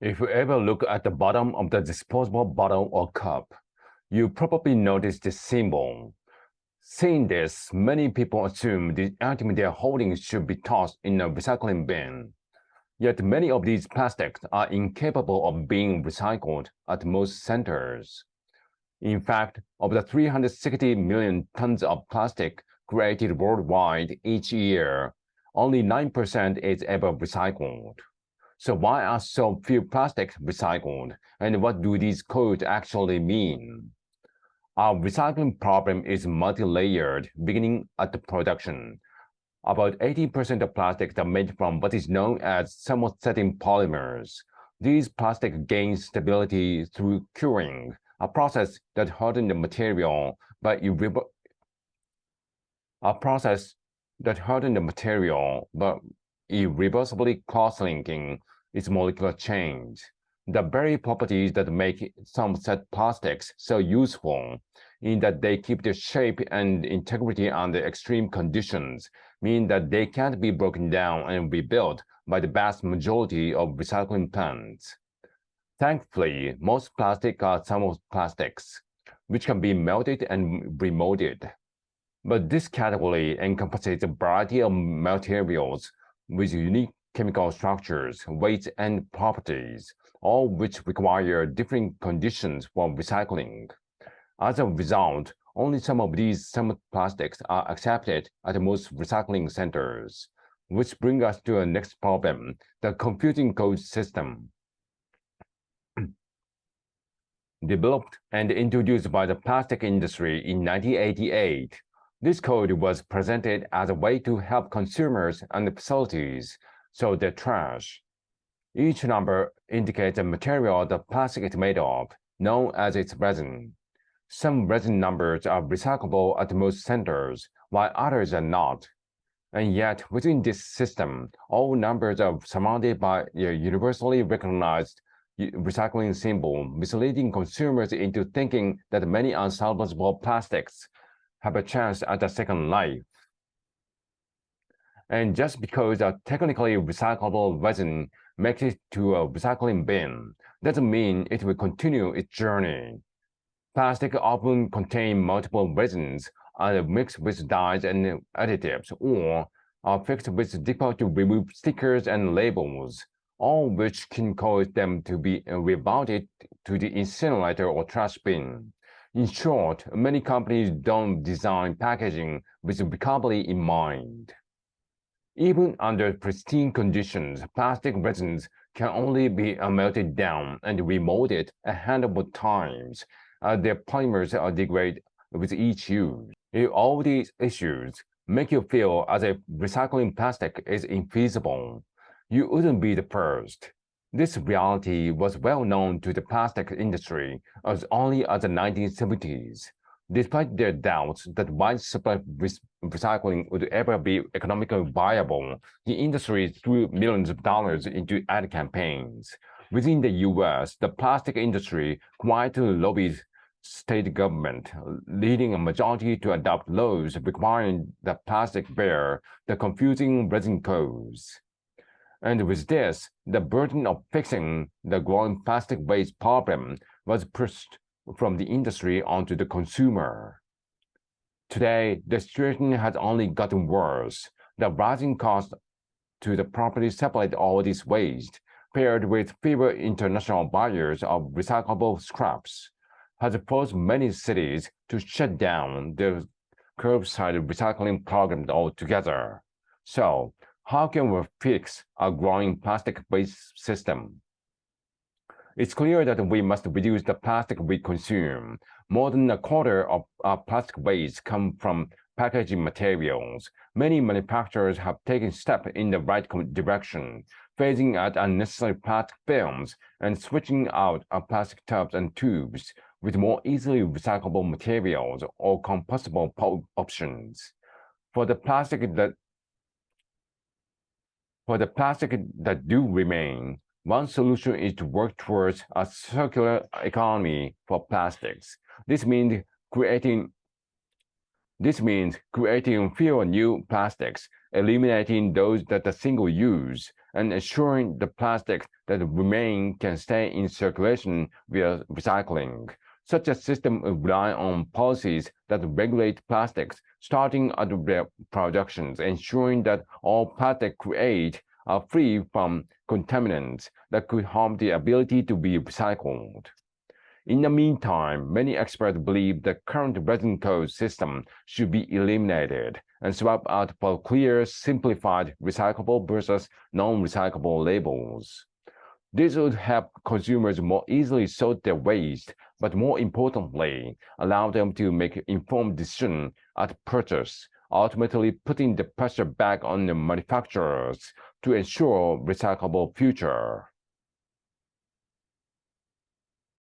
If you ever look at the bottom of the disposable bottle or cup, you probably notice this symbol. Seeing this, many people assume the item they are holding should be tossed in a recycling bin. Yet many of these plastics are incapable of being recycled at most centers. In fact, of the 360 million tons of plastic created worldwide each year, only 9% is ever recycled. So why are so few plastics recycled, and what do these codes actually mean? Our recycling problem is multi-layered, beginning at the production. About 80% of plastics are made from what is known as thermosetting polymers. These plastics gain stability through curing, a process that hardens the material by irreversibly cross-linking its molecular chains. The very properties that make some set plastics so useful, in that they keep their shape and integrity under extreme conditions, mean that they can't be broken down and rebuilt by the vast majority of recycling plants. Thankfully, most plastics are thermoplastics, which can be melted and remolded. But this category encompasses a variety of materials with unique chemical structures, weights, and properties, all which require different conditions for recycling. As a result, only some of these thermoplastics are accepted at most recycling centers, which brings us to the next problem, the confusing code system. Developed and introduced by the plastic industry in 1988, this code was presented as a way to help consumers and facilities sort their trash. Each number indicates a material the plastic is made of, known as its resin. Some resin numbers are recyclable at most centers, while others are not. And yet, within this system, all numbers are surrounded by a universally recognized recycling symbol, misleading consumers into thinking that many unsalvageable plastics have a chance at a second life. And just because a technically recyclable resin makes it to a recycling bin doesn't mean it will continue its journey. Plastic often contain multiple resins, are mixed with dyes and additives, or are fixed with difficult-to-remove stickers and labels, all which can cause them to be rerouted to the incinerator or trash bin. In short, many companies don't design packaging with recovery in mind. Even under pristine conditions, plastic resins can only be melted down and remolded a handful of times. Their polymers degrade with each use. If all these issues make you feel as if recycling plastic is infeasible, you wouldn't be the first. This reality was well known to the plastic industry as early as the 1970s. Despite their doubts that widespread recycling would ever be economically viable, the industry threw millions of dollars into ad campaigns. Within the US, the plastic industry quietly lobbied state government, leading a majority to adopt laws requiring the plastic bear the confusing resin codes. And with this, the burden of fixing the growing plastic waste problem was pushed from the industry onto the consumer. Today, the situation has only gotten worse. The rising cost to properly separate all this waste, paired with fewer international buyers of recyclable scraps, has forced many cities to shut down their curbside recycling programs altogether. So, how can we fix our growing plastic waste system? It's clear that we must reduce the plastic we consume. More than a quarter of our plastic waste come from packaging materials. Many manufacturers have taken steps in the right direction, phasing out unnecessary plastic films and switching out plastic tubs and tubes with more easily recyclable materials or compostable options. For the plastic that do remain, one solution is to work towards a circular economy for plastics. This means creating fewer new plastics, eliminating those that are single use, and ensuring the plastics that remain can stay in circulation via recycling. Such a system would rely on policies that regulate plastics, starting at their productions, ensuring that all plastic created are free from contaminants that could harm the ability to be recycled. In the meantime, many experts believe the current resin code system should be eliminated and swap out for clear, simplified recyclable versus non-recyclable labels. This would help consumers more easily sort their waste, but more importantly, allow them to make informed decisions at purchase, ultimately putting the pressure back on the manufacturers to ensure recyclable future.